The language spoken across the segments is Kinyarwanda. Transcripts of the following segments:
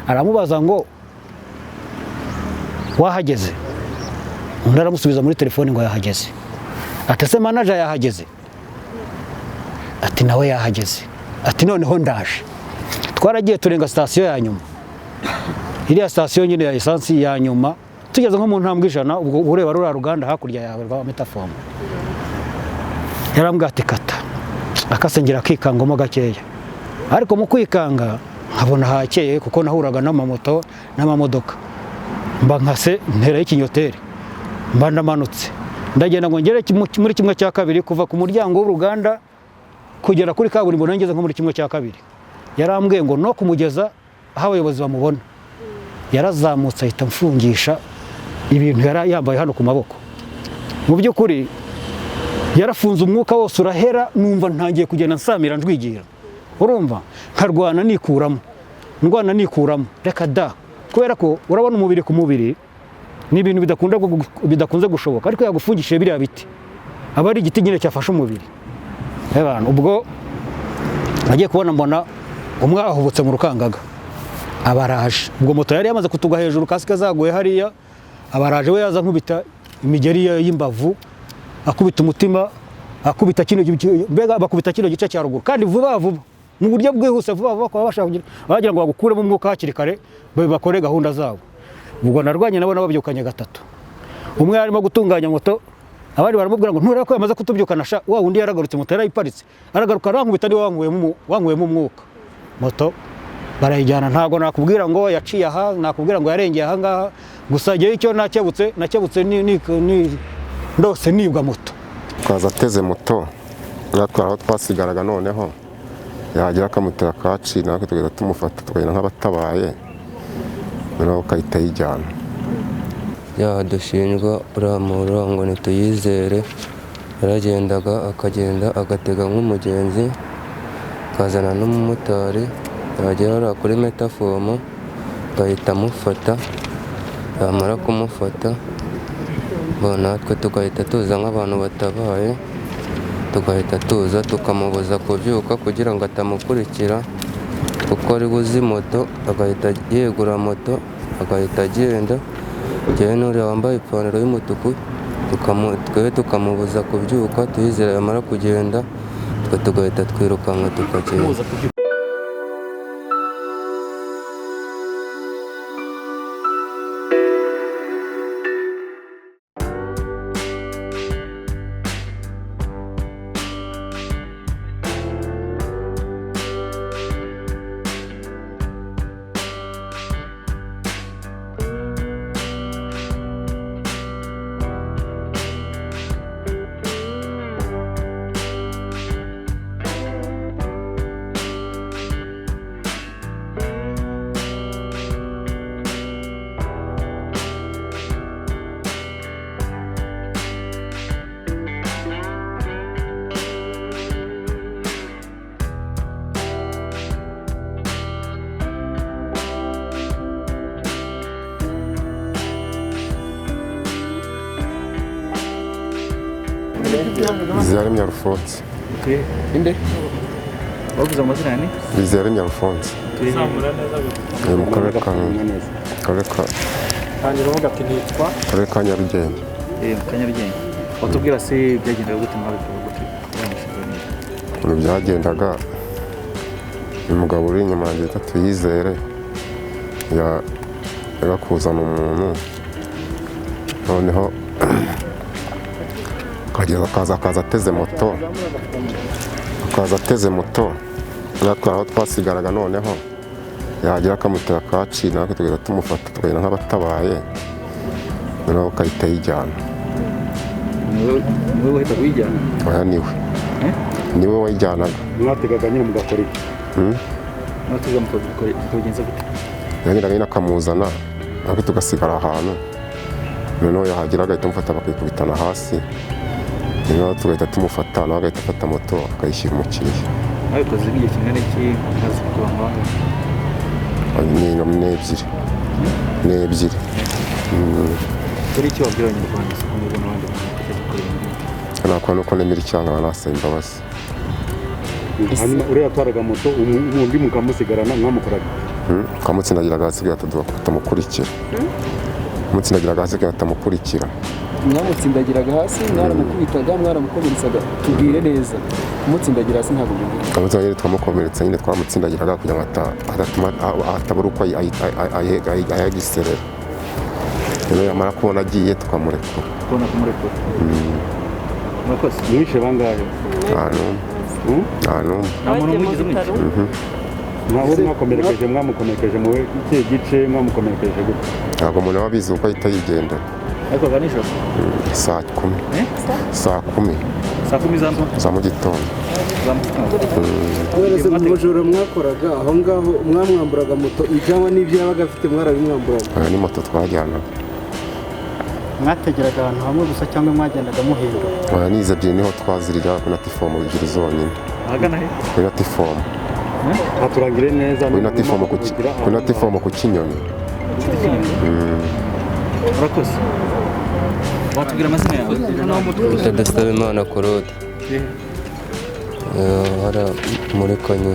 aramubaza ngo wahageze, undi aramusubiza muri telefone ngo yahageze. Ati se manager yahageze? Ati nawe yahageze. Ati noneho ndaje. Twaragiye turenga station ya nyuma, iriya station nyine ya essence ya nyuma, tugeze nko mu ntambwe 100 ubwo ureba rura ruganda hakurya yawe rwa metafoma. Yarambwa ati kata, akasengera kikangomo gakeya, ariko mu kwikanga nkabona hakeye kuko nahuraga n'amamoto n'amamodoka, mba nkase ntera y'ikinyoteri, mba ndamanutse ndagenda ngo ngere muri kimwe cya kabiri, kuva ku muryango w'uruganda kugera kuri kaburimbo nangeze nko muri kimwe cya kabiri. Yarambwiye ngo no kumugeza aho abayobozi bamubona. Yarazamutse ahita mfungisha ibintu yari yambaye hano ku maboko. Mu by'ukuri yarafunze umwuka wose urahera, numva ntangiye kugenda nsamira njwigira, urumva nkarwana nikuramo reka da, kubera ko urabona umubiri ku mubiri ni ibintu bidakunze gushoboka, ariko yagufungishije biriya biti aba ari igiti nyine cyafashe umubiri. Ubwo nagiye kubona mbona umwe ahubutse mu rukangaga, abaraje. Ubwo moto yari yamaze kutugwa hejuru, kasike zaguye hariya, abaraje we yaza nkubita imigeri y'imbavu, akubita umutima, akubita kino gice cya ruguru, kandi vuba mu buryo bwihuse, vuba kwa bashaka bagira ngo bagukuremo umwuka hakiri kare bakore gahunda zabo. Ubwo narwanye nabo nababyukanye gatatu. Umwe arimo gutunganya moto, abandi baramubwira ngo ntureka ko yamaze kutubyukana sha, wa wundi yaragarutse, moto yarayiparitse, aragaruka arankubita ari wanguwemo umwuka. Moto barayijyana, ntago nakubwira ngo yaciye aha, nakubwira ngo yarengeye aha ngaha, gusa gihe icyo nakebutse ni ndose nibwa moto. Twaza ateze moto, natwe aho twasigaraga, noneho yagira akamutera kaci, natwe tugenda tumufata tukagenda nk'abatabaye, noneho ukahita yijyana. Dushinjwa uramura ngo ntituyizere, yaragendaga akagenda agatega nk'umugenzi, akazana n'umumotari, yagera kuri metafomo agahita amufata, yamara kumufata natwe tugahita tuza nk'abantu batabaye, tugahita tuza tukamubuza kubyuka kugira ngo atamukurikira, kuko ari buzi moto, agahita yegura moto agahita agenda. Njyewe n'uriya wambaye ipantaro y'umutuku twe tukamubuza kubyuka, tuyizera yamara kugenda twe tugahita twirukanka tukagenda. Bizarre Alphonse. Inde? Wavuze amazina yani? Bizarre Alphonse. Mu karere ka kandi ruvuga ati nitwa karere ka Nyarugenge. Kanyarugenge. Utubwira se byagendaga gute mwabikora gute? Byagendaga umugabo uri inyuma yanjye tuyizere yakuzana umuntu, noneho akaza ateze moto, natwe aho twasigaraga, noneho yagira akamutera kaci, natwe tugenda tumufata tukagenda nk'abatabaye, noneho ukahita yijyana. Niwe wahita kuyijyana? Oya, niwe wayijyanaga. Mwategaga nyine mugakora iki? Mwatega mukabigenza gute? Yagendaga nyine akamuzana, natwe tugasigara ahantu, noneho yahagira agahita amufata bakikubitana hasi, noneho tugahita tumufata, nawe agahita afata moto akayishyira umukiriya. Mwabikoze igihe kingana iki mukazi kuba ngaho? Ni ebyiri. Kuri icyo wabwira Abanyarwanda se kumubona abandi bakajya gukora ibintu? Nakora nuko nemera icyaha nasaba imbabazi. Hanyuma uriya atwaraga moto, undi mukamusigarana mwamukoraga? twamutsindagiraga hasi kugira ngo tutamukurikira. Mutsindagiraga hasi kugira ngo tutamukurikira. Mwamutsindagiraga hasi, mwaramukubitaga, mwaramukomeretsaga. Tubwire neza. Mutsindagira hasi ntabwo byumvikana. Twamutsindagiraga twamukomeretsa nyine twamutsindagiraga kugira ngo atabura uko ayagiserera. Rero yamara kubona agiye tukamurekura. Kubona kumurekura. Murakoze. Mwishe bangahe? Nta n'umwe. Nta muntu mwigize mwishe? Mwamukomerekeje mu ikihe gice mwamukomerekeje gute? Ntabwo umuntu aba abizi uko ahita yigendera. Ariko ga nijoro? Saa 10. Saa 10. Saa 10 za mu gitondo. Mwereze mu bujura mwakoraga aho ngaho mwamwamburaga moto cyangwa n'ibyo yabaga afite mwarabimwamburaga? Ni moto twajyana. Mwategeraga ahantu hamwe gusa cyangwa mwagendaga muhinga? Nize ebyiri niho twazirira kuri natifomu ebyiri zonyine. Ahagana he? Kuri natifomu. Haturangire neza. Kuri natifomu ku kinyoni. Murakoze. Watubwira amazina yawe? Ndasaba Imana Claude. Hara muri Kanye.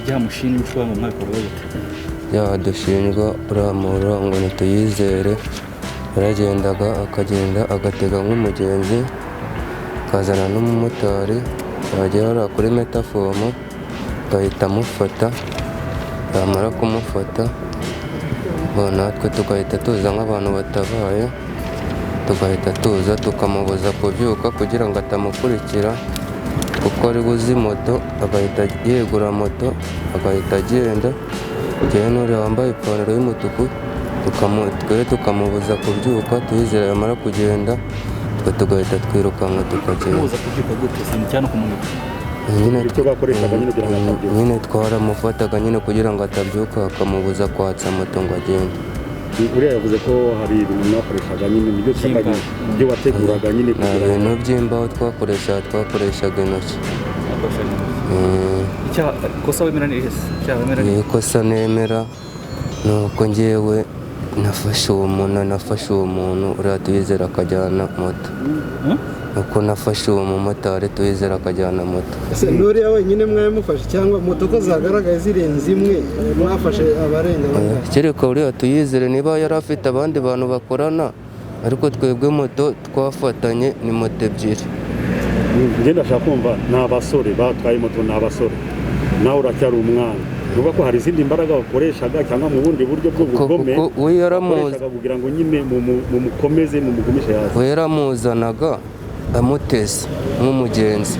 Byamushinga ushobora mu mwaka wa gute? Dushinjwa uramura ngo ntituyizere. Yaragendaga akagenda agatega nk'umugenzi, akazana n'umumotari, yagera kuri metafomu, agahita amufata, yamara kumufata, natwe tugahita tuza nk'abantu batabaye, tugahita tuza tukamubuza kubyuka kugira ngo atamukurikira, kuko ari buzi moto, agahita yegura moto, agahita agenda, njyewe n'uriya wambaye ipantaro y'umutuku, twe tukamubuza kubyuka, tuyizera yamara kugenda, twe tugahita twirukanka tukagenda. Kubuza kubyuka gute? Cyane kumunika. Nyine twaramufataga nyine kugira ngo atabyuka, akamubuza kwatsa moto ngo agende. Uriya yavuze ko hari ibintu mwakoreshaga nyine nibyo cyangwa ibyo wateguraga nyine kugira ngo ibintu by'imbaho twakoreshaga intoki. Ikosa wemera ni ihese? Ikosa nemera ni uko njyewe nafashe uwo muntu uriya tuyizera akajyana moto. Nuko nafashe uwo mumotari tuyizera akajyana moto. Ese n'uriya wenyine mwamufashe cyangwa moto ko zagaragaye zirenze imwe mwafashe abarenga bangahe? Kereka uriya tuyizere niba yari afite abandi bantu bakorana, ariko twebwe moto twafatanye ni moto ebyiri. Ngenda ndashaka kumva ni abasore batwaye moto, ni abasore, nawe uracyari umwana. Nuba ko hari izindi mbaraga bakoreshaga cyangwa mu bundi buryo bw'ubugome kugira ngo nyine mumukomeze mumugumishe hasi. We yaramuzanaga amutese nk'umugenzi,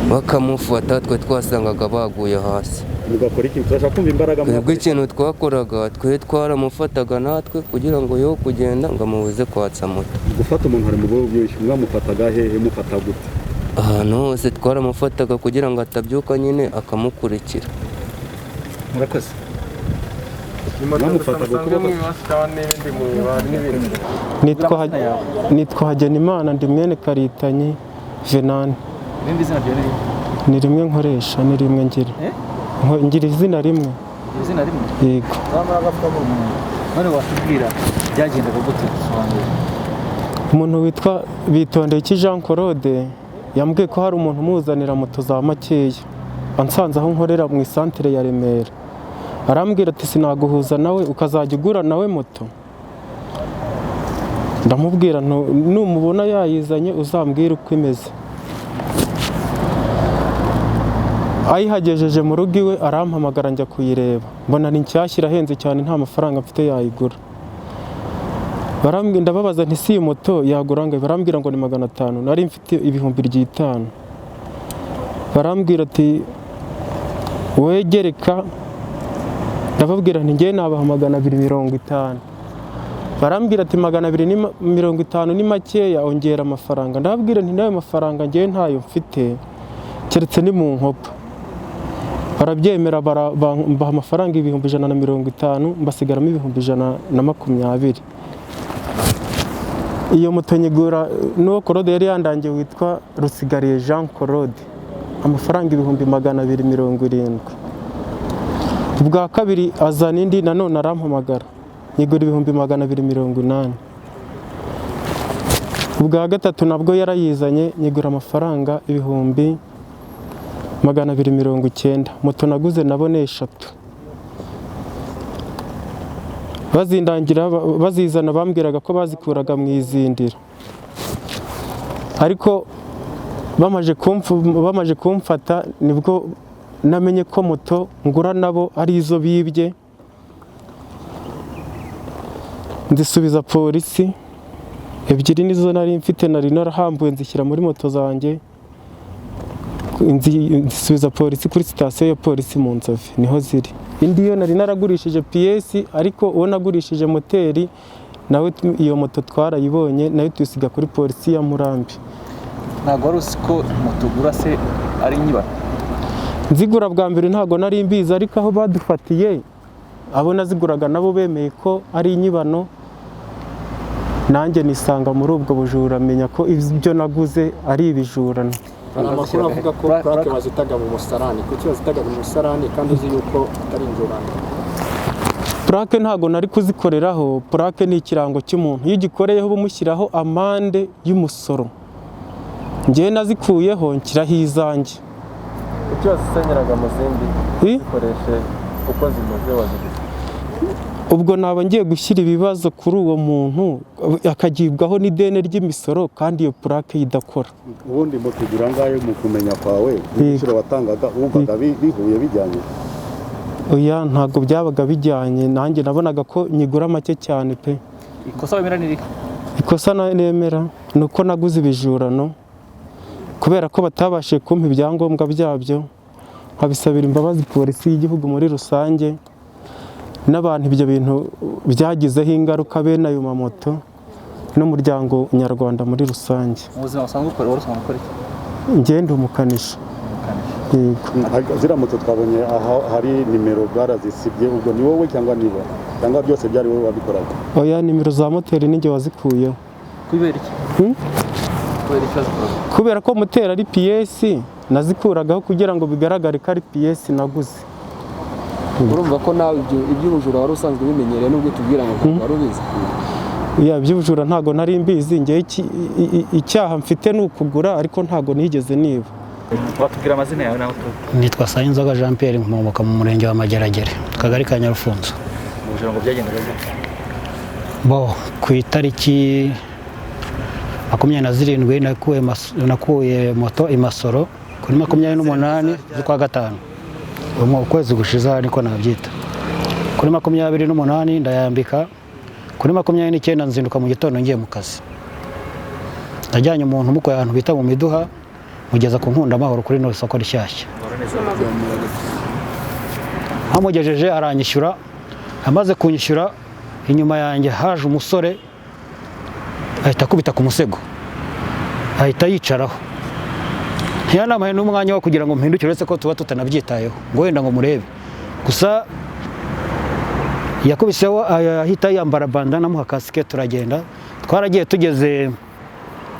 bakamufata, twe twasangaga baguye hasi. Mugakora iki? Turashaka kumva imbaraga twebwe ikintu twakoraga, twe twaramufataga natwe kugira ngo yo kugenda ngo amubuze kwatsa moto. Gufata umuntu hari mu bwo byinshi, mwamufataga hehe, mufata gute? Ahantu hose twaramufataga kugira ngo atabyuka nyine akamukurikira. Murakoze. Nitwa Hagenimana, ndi mwene Karitanyi Venani. Ni rimwe nkoresha, ni rimwe ngira. Ngira izina rimwe. Izina rimwe? Yego. None watubwira byagendaga gute? Umuntu witwa Bitondeye Jean Claude yambwiye ko hari umuntu umuzanira moto za makeya, ansanze aho nkorera mu isantere ya Remera. Arambwira ati sinaguhuza nawe ukazajya ugura nawe moto. Ndamubwira numubona yayizanye uzambwira uko imeze. Ayihagejeje mu rugo iwe arampamagara njya kuyireba, mbona ni nshyashya irahenze cyane, nta mafaranga mfite yayigura. Barambwira, ndababaza nti si moto yagura ngo, barambwira ngo ni 500, nari mfite 500. Barambwira ati wegereka, ndababwira nti ngiye nabaha 250. Barambwira ati 250 ni makeya, ongera amafaranga. Ndababwira nti nayo mafaranga ngiye ntayo mfite, keretse ni mu nkopo. Barabyemera, baha amafaranga 150, mbasigaramo 120. Iyo moto nyigura n'uwo Claude yari yandangiye witwa Rusigariye Jean Claude, amafaranga 270. Ubwa kabiri azana indi nanone arampamagara, nyigura 280. Ubwa gatatu nabwo yarayizanye, nyigura amafaranga 290. Moto naguze nabone 3. bazindangira bazizana bambwiraga ko bazikuraga mu izindiro, ariko bamaje kumfata nibwo namenye ko moto ngura nabo ari izo bibye, nzisubiza polisi. Ebyiri nizo nari mfite, nari narahambuye nzishyira muri moto zanjye, nzisubiza polisi kuri sitasiyo ya polisi mu Nzove niho ziri. Indi yo nari naragurishije piyesi, ariko uwo nagurishije moteri nawe iyo moto twarayibonye, nayo tuyisiga kuri polisi ya Murambi. Ntabwo wari uzi ko moto ugura se ari inyibano? Nzigura bwa mbere ntabwo nari mbizi, ariko aho badufatiye abo naziguraga nabo bemeye ko ari inyibano, nanjye nisanga muri ubwo bujura, menya ko ibyo naguze ari ibijurano. Hari amakuru avuga ko purake bazitaga mu musarani. Kuki bazitaga mu musarani kandi uzi yuko atari injurano? Purake ntabwo nari kuzikoreraho, purake ni ikirango cy'umuntu, iyo ugikoreyeho bumushyiraho amande y'umusoro. Njyewe nazikuyeho nshyiraho izanjye. Kuki wazisenyeraga mu zindi zikoreshe uko zimeze waziguze? Ubwo naba ngiye gushyira ibibazo kuri uwo muntu akagibwaho n'ideni ry'imisoro kandi iyo purake idakora. Ubundi mu kugura ngayo mu kumenya kwawe n'ibiciro watangaga wumvaga bihuye bijyanye? Oya, ntabwo byabaga bijyanye, nanjye nabonaga ko nyigura make cyane pe. Ikosa wemera ni riki? Ikosa nemera ni uko naguze ibijurano, kubera ko batabashije kumpa ibyangombwa byabyo, nkabisabira imbabazi polisi y'igihugu muri rusange n'abantu ibyo bintu byagizeho ingaruka, bene ayo mamoto n'umuryango nyarwanda muri rusange. Mu buzima busanzwe ukora iki? Njye ndi umukanishi. Ziriya moto twabonye aho hari nimero bwarazisibye, ubwo ni wowe cyangwa nibo? Cyangwa byose byari wowe wabikoraga? Oya, nimero za moteri ninjye wazikuyeho. Kubera iki? Kubera iki wazikuraga? Kubera ko moteri ari piyesi, nazikuragaho kugira ngo bigaragare ko ari piyesi naguze. Urumva ko nawe iby'ubujura wari usanzwe bimenyereye nubwo tubwira ngo wari ubizi? Ya, iby'ubujura ntabwo nari mbizi, njye icyaha mfite ni ukugura, ariko ntabwo nigeze niba. Watubwira amazina yawe naho tuba? Nitwa Sayinzoga Jean Pierre, nkomoka mu murenge wa Mageragere, akagari ka Nyarufunzo. Ubujura ngo byagendaga gute? Ku itariki 27 nakuye moto i Masoro kuri 28 z'ukwa gatanu, ukwezi gushize niko nabyita. Kuri 28 ndayambika, kuri 29 nzinduka mu gitondo ngiye mu kazi. Najyanye umuntu muko ahantu bita mu Miduha, mugeza ku Nkunda Amahoro kuri no soko rishyashya. Amugejeje aranyishyura, amaze kunyishyura inyuma yanjye haje umusore ahita akubita ku musego, ahita yicaraho. Ntiyanamaye n'umwanya wo kugira ngo mpindukire, uretse ko tuba tutanabyitayeho ngo wenda ngo murebe. Gusa yakubiseho ahita yambara bandana mu kasike, turagenda. Twaragiye tugeze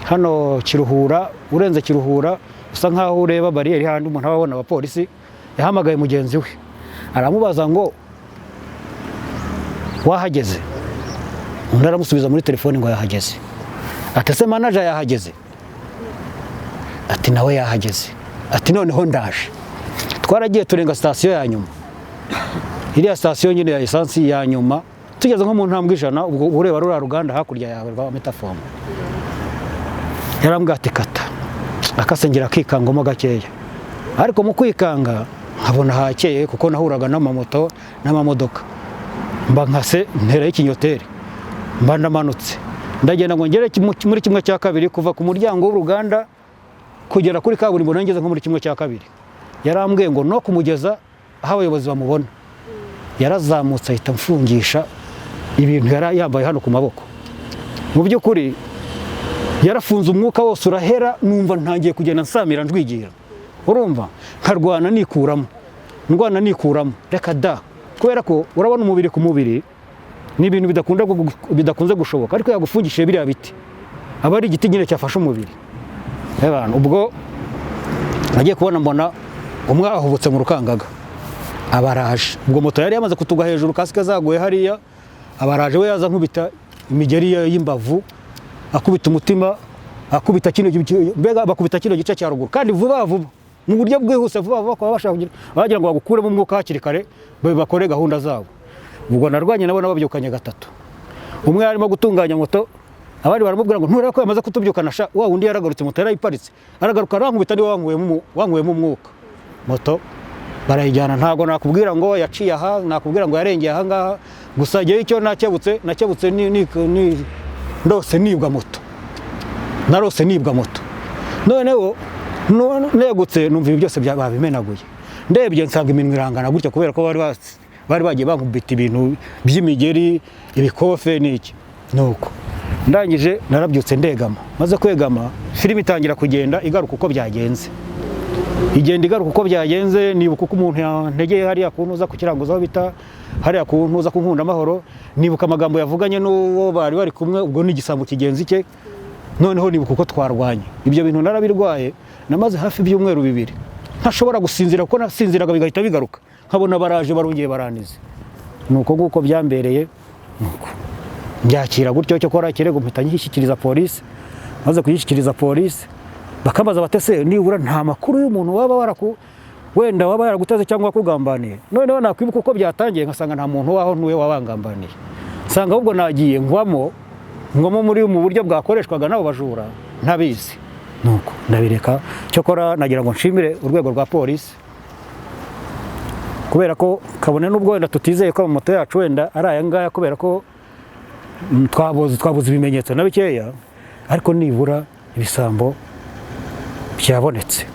hano Kiruhura, urenze Kiruhura usa nkaho ureba bariyeri handi umuntu ababona abapolisi, yahamagaye mugenzi we aramubaza ngo wahageze? Undi aramusubiza muri telefoni ngo yahageze. Ati se manager yahageze? Ati nawe yahageze. Ati noneho ndaje. Twaragiye turenga sitasiyo ya nyuma, iriya sitasiyo nyine ya esansi ya nyuma, tugeze nko mu ntambwe 100, ubwo ureba rura ruganda hakurya yawe rwa Metaform. Yarambwira ati kata, akasengera kikangomo gakeya, ariko mu kwikanga nkabona hakeye kuko nahuraga n'amamoto n'amamodoka. Mba nkase ntera y'ikinyoteri, mba ndamanutse ndagenda ngo ngere muri 1/2 kuva ku muryango w'uruganda kugera kuri kaburimbo, nangeze nko muri 1/2. Yarambwiye ngo no kumugeza aho abayobozi bamubona. Yarazamutse ahita mfungisha ibintu yari yambaye hano ku maboko. Mu by'ukuri yarafunze umwuka wose urahera, numva ntangiye kugenda nsamira njwigira. Urumva nkarwana nikuramo, reka da, kubera ko urabona umubiri ku mubiri ni ibintu bidakunze gushoboka, ariko yagufungishije biriya biti aba ari igiti nyine cyafashe umubiri. Ubwo nagiye kubona mbona umwe ahubutse mu rukangaga, abaraje. Ubwo moto yari yamaze kutuga hejuru, kasike zaguye hariya, abaraje we yaza nkubita imigeri y'imbavu, akubita umutima, akubita kino gice cya ruguru, kandi vuba mu buryo bwihuse, vuba bakaba bashaka bagira ngo bagukuremo umwuka hakiri kare bakore gahunda zabo. ubwo narwanye nabo nababyukanye gatatu. Umwe arimo gutunganya moto, abandi baramubwira ngo nturera ko yamaze kutubyukana sha, wa undi yaragarutse moto yarayiparitse, aragaruka arankubita niwe wanywemo umwuka. Moto barayijyana, ntago nakubwira ngo yaciye aha, nakubwira ngo yarengeye aha ngaha, gusa gihe icyo nakebutse ni ndose nibwa moto. Narose nibwa moto. Noneho negutse numva ibi byose babimenaguye. Ndebye nsanga iminwa irangana gutya kubera ko bari bagiye bankubita ibintu by'imigeri, ibikofe n'iki. Nuko ndangije narabyutse ndegama, maze kwegama filime itangira kugenda igaruka uko byagenze. Igenda igaruka uko byagenze, nibuka uko umuntu yantegeye hariya kuntuza ku kiranguzaho bita hariya kuntuza ku nkunda amahoro, nibuka amagambo yavuganye n'uwo bari kumwe, ubwo n'igisambo kigenzi cye. Noneho nibuka uko twarwanye. Ibyo bintu narabirwaye, namaze hafi ibyumweru 2 ntashobora gusinzira, kuko nasinziraga bigahita bigaruka, nkabona baraje barongeye baranize. Nuko nguko byambereye, nuko byakira gutyo cyo kora kirego mpita nyishyikiriza polisi. Maze kuyishyikiriza polisi bakabaza batese nibura nta makuru y'umuntu wenda waba yaragutaze cyangwa kugambaniye. Noneho nakwibuka uko byatangiye nkasanga nta muntu waho ntuwe wabangambaniye, nsanga ahubwo nagiye ngwamo muri mu buryo bwakoreshwaga nabo bajura ntabizi. Nuko ndabireka, cyo kora nagira ngo nshimire urwego rwa polisi, kubera ko kabone n'ubwo wenda tutizeye ko moto yacu wenda ari aya ngaya, kubera ko twabuze ibimenyetso na bikeya, ariko nibura ibisambo byabonetse.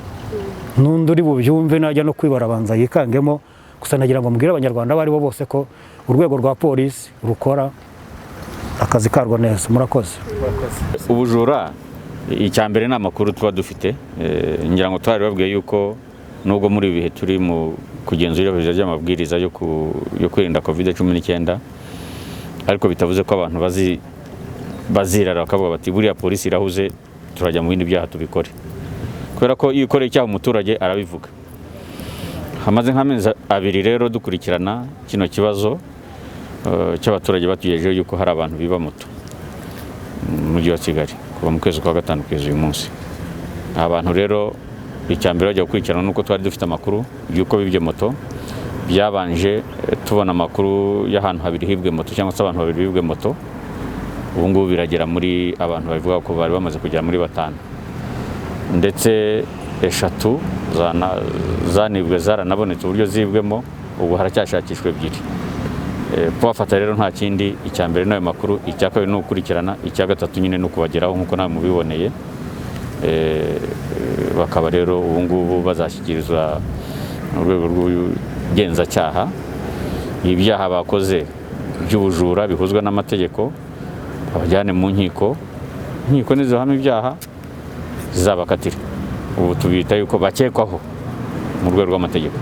N'undi uri bubyumve najya no kwibarabanza yikangemo. Gusa nagira ngo mbwire abanyarwanda bari bo bose ko urwego rwa polisi rukora akazi karwo neza. Murakoze. Ubujura icyambere ni amakuru tuba dufite, ngira ngo twari babwiye yuko nubwo muri ibihe turi mu kugenzura ibyubahiriza ry'amabwiriza yo kwirinda COVID-19, ariko bitavuze ko abantu bazirara bakavuga bati buriya polisi irahuze turajya mu bindi byaha tubikore, kubera ko iyo ukoreye icyaha umuturage arabivuga. Hamaze nk'amezi 2 rero dukurikirana kino kibazo cy'abaturage batugejeje yuko hari abantu biba moto mu mujyi wa Kigali kuva mu kwezi kwa 5 kugeza uyu munsi. Abantu rero icyambere bajya gukurikirana nuko twari dufite amakuru yuko bibye moto. Byabanje tubona amakuru y'ahantu 2 hibwe moto cyangwa se abantu 2 bibwe moto. Ubu ngubu biragera muri abantu bavuga ko bari bamaze kugera muri 5, ndetse 3 zanibwe zaranabonetse uburyo zibwemo, ubu haracyashakishwa 2. Kubafata rero nta kindi, icyambere nayo makuru, icya kabiri no gukurikirana, icya gatatu nyine no kubageraho nkuko nawe mubiboneye. Bakaba rero ubu ngubu bazashyikirizwa urwego rw'ubugenzacyaha ibyaha bakoze by'ubujura bihuzwa n'amategeko, abajyane mu nkiko nizihame ibyaha zizabakatira. Ubu tubita yuko bakekwaho mu rwego rw'amategeko.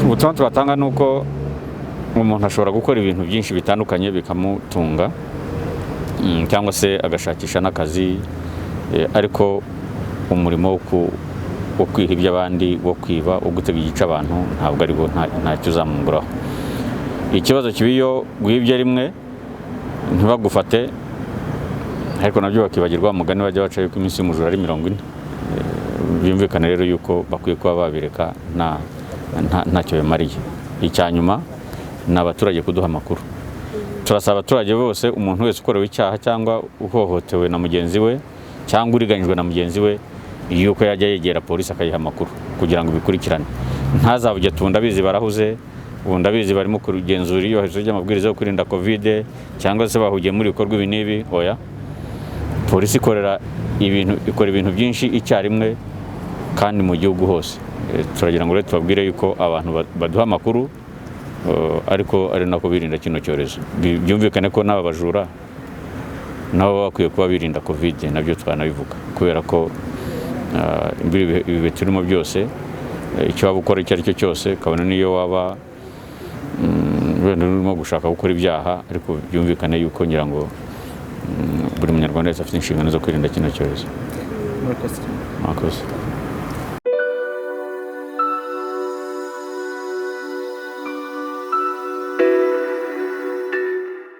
Ubutumwa tubatanga ni uko umuntu ashobora gukora ibintu byinshi bitandukanye bikamutunga, cyangwa se agashakisha n'akazi, ariko umurimo wo kwiha iby'abandi, wo kwiba, wo gutega igice abantu ntabwo ari bo, ntacyo uzamunguraho. Ikibazo kibiyo guhibye rimwe ntibagufate, ariko nabyo bakibagirwa umugani bajya baca yuko iminsi y'umujura ari 40. Byumvikana rero yuko bakwiye kuba babireka ntacyo bimariye. Icyanyuma ni abaturage kuduha amakuru. Turasaba abaturage bose, umuntu wese ukorewe icyaha cyangwa uhohotewe na mugenzi we cyangwa uriganyijwe na mugenzi we, yuko yajya yegera polisi akayiha amakuru kugira ngo bikurikirane. Ntazavuge tunda bizi barahuze, ubundi abizi barimo kugenzura iyubahirizwa ry'amabwiriza yo kwirinda COVID, cyangwa se bahugiye muri bikorwa ibi n'ibi. Oya, polisi ikora ibintu byinshi icyarimwe kandi mu gihugu hose. Turagira ngo rero tubabwire yuko abantu baduha amakuru, ariko ari nako birinda kino cyorezo. Byumvikane ko n'aba bajura nabo bakwiye kuba birinda COVID, nabyo twanabivuga, kubera ko ibi turimo byose, icyo waba ukora icyo ari cyo cyose, kabone niyo waba wenda urimo gushaka gukora ibyaha, ariko byumvikane yuko ngira ngo buri munyarwanda wese afite inshingano zo kwirinda kino cyorezo. Murakoze.